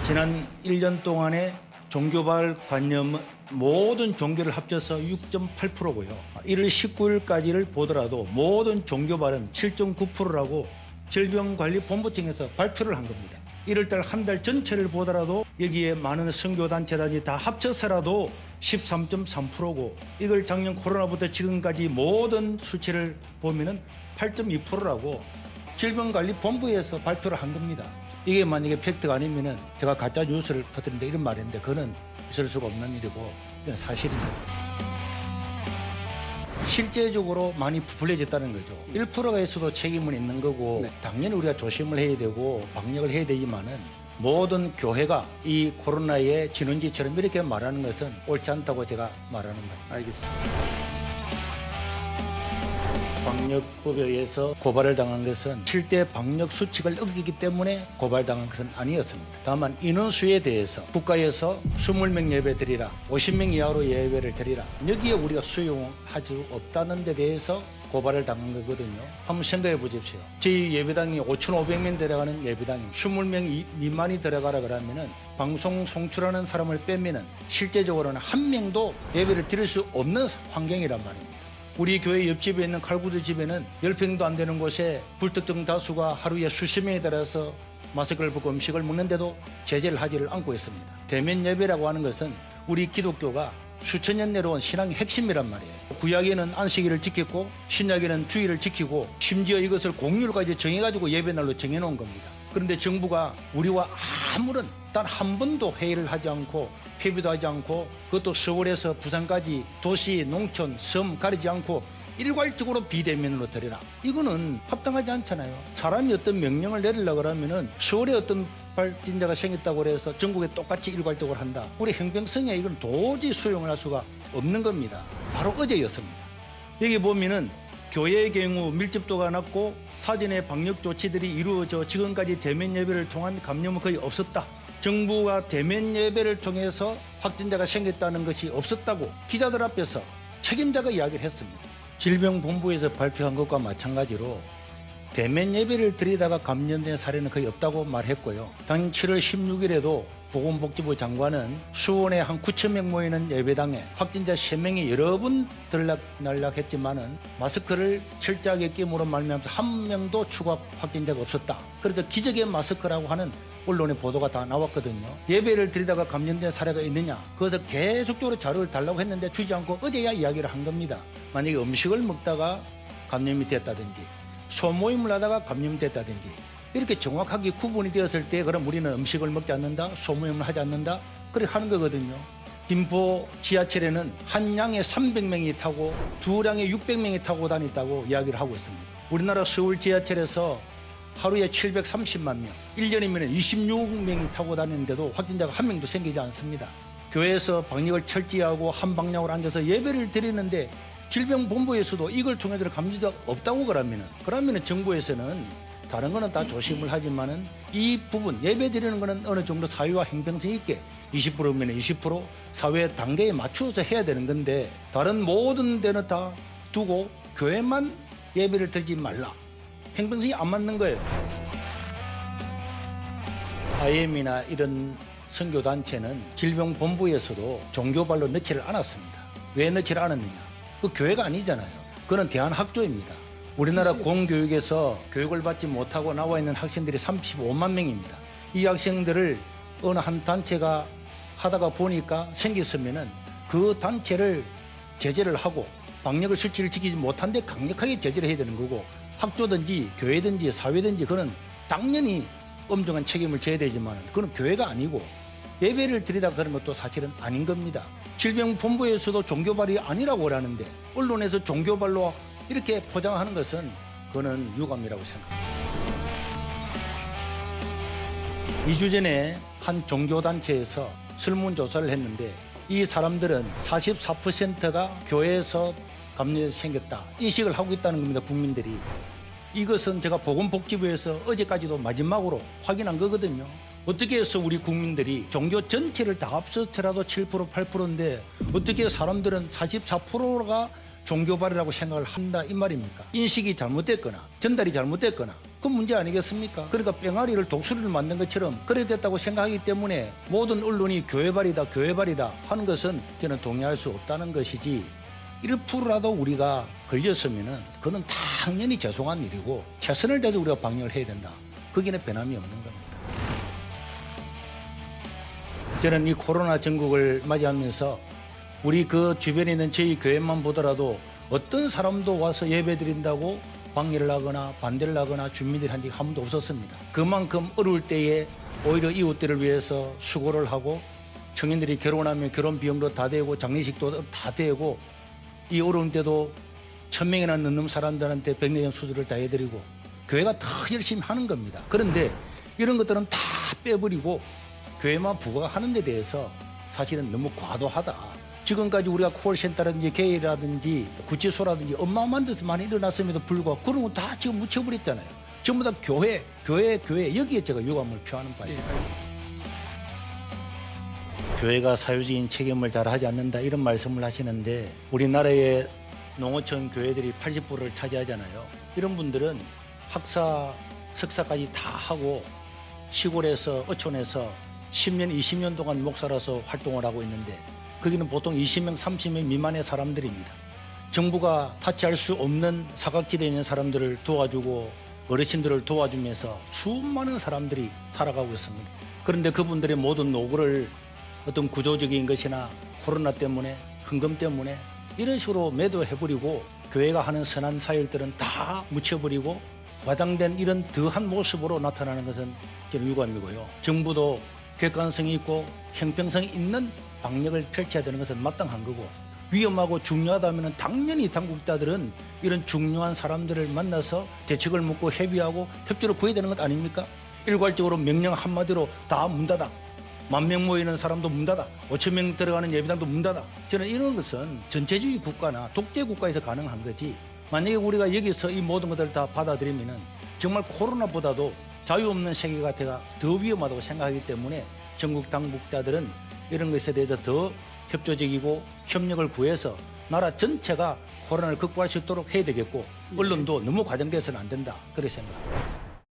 지난 1년 동안의 종교발 관념 모든 종교를 합쳐서 6.8%고요. 1월 19일까지를 보더라도 모든 종교발은 7.9%라고 질병관리본부청에서 발표를 한 겁니다. 1월달 한 달 전체를 보더라도 여기에 많은 선교단체단이 다 합쳐서라도 13.3%고 이걸 작년 코로나부터 지금까지 모든 수치를 보면은 8.2%라고 질병관리본부에서 발표를 한 겁니다. 이게 만약에 팩트가 아니면은 제가 가짜 뉴스를 퍼뜨린다 이런 말인데 그거는 있을 수가 없는 일이고 그냥 사실입니다. 실제적으로 많이 부풀려졌다는 거죠. 1%가 있어도 책임은 있는 거고 당연히 우리가 조심을 해야 되고 방역을 해야 되지만은 모든 교회가 이 코로나의 진원지처럼 이렇게 말하는 것은 옳지 않다고 제가 말하는 거예요. 알겠습니다. 방역법에 의해서 고발을 당한 것은 실제 방역 수칙을 어기기 때문에 고발당한 것은 아니었습니다. 다만 인원수에 대해서 국가에서 20명 예배 드리라, 50명 이하로 예배를 드리라, 여기에 우리가 수용할 수 없다는 데 대해서 고발을 당한 거거든요. 한번 생각해 보십시오. 저희 예배당이 5,500명 들어가는 예배당이 20명 미만이 들어가라 그러면은 방송 송출하는 사람을 빼면은 실제적으로는 한 명도 예배를 드릴 수 없는 환경이란 말입니다. 우리 교회 옆집에 있는 칼구두 집에는 10평도 안 되는 곳에 불특정 다수가 하루에 수십 명에 달아서 마스크를 벗고 음식을 먹는데도 제재를 하지를 않고 있습니다. 대면 예배라고 하는 것은 우리 기독교가 수천 년 내려온 신앙의 핵심이란 말이에요. 구약에는 안식일을 지켰고 신약에는 주일을 지키고 심지어 이것을 공휴일까지 정해가지고 예배날로 정해놓은 겁니다. 그런데 정부가 우리와 아무런 단 한 번도 회의를 하지 않고 협의도 하지 않고 그것도 서울에서 부산까지 도시, 농촌, 섬 가리지 않고 일괄적으로 비대면으로 드리라. 이거는 합당하지 않잖아요. 사람이 어떤 명령을 내리려고 그러면은 서울에 어떤 발진자가 생겼다고 해서 전국에 똑같이 일괄적으로 한다. 우리 형평성에 이건 도저히 수용을 할 수가 없는 겁니다. 바로 어제였습니다. 여기 보면은 교회의 경우 밀집도가 낮고 사전에 방역 조치들이 이루어져 지금까지 대면 예배를 통한 감염은 거의 없었다. 정부가 대면 예배를 통해서 확진자가 생겼다는 것이 없었다고 기자들 앞에서 책임자가 이야기를 했습니다. 질병본부에서 발표한 것과 마찬가지로 대면 예배를 드리다가 감염된 사례는 거의 없다고 말했고요. 당일 7월 16일에도 보건복지부 장관은 수원에 한 9,000명 모이는 예배당에 확진자 3명이 여러 번 들락날락했지만은 마스크를 철저하게 끼므로 말미암아서 한 명도 추가 확진자가 없었다. 그래서 기적의 마스크라고 하는 언론의 보도가 다 나왔거든요. 예배를 드리다가 감염된 사례가 있느냐? 그것을 계속적으로 자료를 달라고 했는데 주지 않고 어제야 이야기를 한 겁니다. 만약에 음식을 먹다가 감염이 됐다든지 소모임을 하다가 감염됐다든지 이렇게 정확하게 구분이 되었을 때 그럼 우리는 음식을 먹지 않는다, 소모임을 하지 않는다 그렇게 하는 거거든요. 김포 지하철에는 한 량에 300명이 타고 두 량에 600명이 타고 다녔다고 이야기를 하고 있습니다. 우리나라 서울 지하철에서 하루에 730만 명, 1년이면 26명이 타고 다니는데도 확진자가 한 명도 생기지 않습니다. 교회에서 방역을 철저히 하고 한 방향으로 앉아서 예배를 드리는데 질병본부에서도 이걸 통해서 감지가 없다고 그러면은 정부에서는 다른 거는 다 조심을 하지만은 이 부분 예배 드리는 거는 어느 정도 사회와 형평성 있게 20%면 20% 사회 단계에 맞추어서 해야 되는 건데 다른 모든 데는 다 두고 교회만 예배를 드리지 말라. 형평성이 안 맞는 거예요. IM이나 이런 선교단체는 질병본부에서도 종교발로 넣지를 않았습니다. 왜 넣지를 않았느냐? 그 교회가 아니잖아요. 그건 대한학교입니다. 우리나라 공교육에서 교육을 받지 못하고 나와 있는 학생들이 35만 명입니다. 이 학생들을 어느 한 단체가 하다가 보니까 생겼으면은 그 단체를 제재를 하고 방역을 수치를 지키지 못한 데 강력하게 제재를 해야 되는 거고 학교든지 교회든지 사회든지 그는 당연히 엄중한 책임을 져야 되지만 그건 교회가 아니고 예배를 드리다 그런 것도 사실은 아닌 겁니다. 질병본부에서도 종교발이 아니라고 하는데 언론에서 종교발로 이렇게 포장하는 것은 그거는 유감이라고 생각합니다. 2주 전에 한 종교단체에서 설문조사를 했는데 이 사람들은 44%가 교회에서 감염이 생겼다 인식을 하고 있다는 겁니다. 국민들이. 이것은 제가 보건복지부에서 어제까지도 마지막으로 확인한 거거든요. 어떻게 해서 우리 국민들이 종교 전체를 다 합쳐서라도 7% 8%인데 어떻게 사람들은 44%가 종교발이라고 생각을 한다 이 말입니까? 인식이 잘못됐거나 전달이 잘못됐거나 그 문제 아니겠습니까? 그러니까 뺑아리를 독수리를 만든 것처럼 그래 됐다고 생각하기 때문에 모든 언론이 교회발이다 교회발이다 하는 것은 저는 동의할 수 없다는 것이지 1%라도 우리가 걸렸으면은 그건 당연히 죄송한 일이고 최선을 다해서 우리가 방역을 해야 된다. 거기는 변함이 없는 겁니다. 저는 이 코로나 전국을 맞이하면서 우리 그 주변에 있는 저희 교회만 보더라도 어떤 사람도 와서 예배 드린다고 방해를 하거나 반대를 하거나 주민들이 한 적이 한 번도 없었습니다. 그만큼 어려울 때에 오히려 이웃들을 위해서 수고를 하고 청년들이 결혼하면 결혼 비용도 다 되고 장례식도 다 되고 이 어려운 때도 1000명이나 넘는 사람들한테 백내장 수술을 다 해드리고 교회가 더 열심히 하는 겁니다. 그런데 이런 것들은 다 빼버리고 교회만 부과하는 데 대해서 사실은 너무 과도하다. 지금까지 우리가 콜센터라든지 개이라든지 구치소라든지 어마어마한 데서 많이 일어났음에도 불구하고 그런 거 다 지금 묻혀버렸잖아요. 전부 다 교회 여기에 제가 유감을 표하는 바입니다. 교회가 사회적인 책임을 잘 하지 않는다 이런 말씀을 하시는데 우리나라의 농어촌 교회들이 80%를 차지하잖아요. 이런 분들은 학사, 석사까지 다 하고 시골에서 어촌에서 10년, 20년 동안 목사로서 활동을 하고 있는데 거기는 보통 20명, 30명 미만의 사람들입니다. 정부가 타치할 수 없는 사각지대에 있는 사람들을 도와주고 어르신들을 도와주면서 수많은 사람들이 살아가고 있습니다. 그런데 그분들의 모든 노고를 어떤 구조적인 것이나 코로나 때문에 헌금 때문에 이런 식으로 매도해버리고 교회가 하는 선한 사역들은 다 묻혀버리고 과장된 이런 더한 모습으로 나타나는 것은 저는 유감이고요. 정부도 객관성이 있고 형평성이 있는 방역을 펼쳐야 되는 것은 마땅한 거고 위험하고 중요하다면 당연히 당국자들은 이런 중요한 사람들을 만나서 대책을 묻고 협의하고 협조를 구해야 되는 것 아닙니까? 일괄적으로 명령 한마디로 다 문 닫아. 10,000명 모이는 사람도 문 닫아. 5,000명 들어가는 예배당도 문 닫아. 저는 이런 것은 전체주의 국가나 독재 국가에서 가능한 거지. 만약에 우리가 여기서 이 모든 것들을 다 받아들이면은 정말 코로나보다도 자유 없는 세계가 더 위험하다고 생각하기 때문에 전국 당국자들은 이런 것에 대해서 더 협조적이고 협력을 구해서 나라 전체가 코로나를 극복할 수 있도록 해야 되겠고 언론도 너무 과장돼서는 안 된다. 그렇게 생각합니다.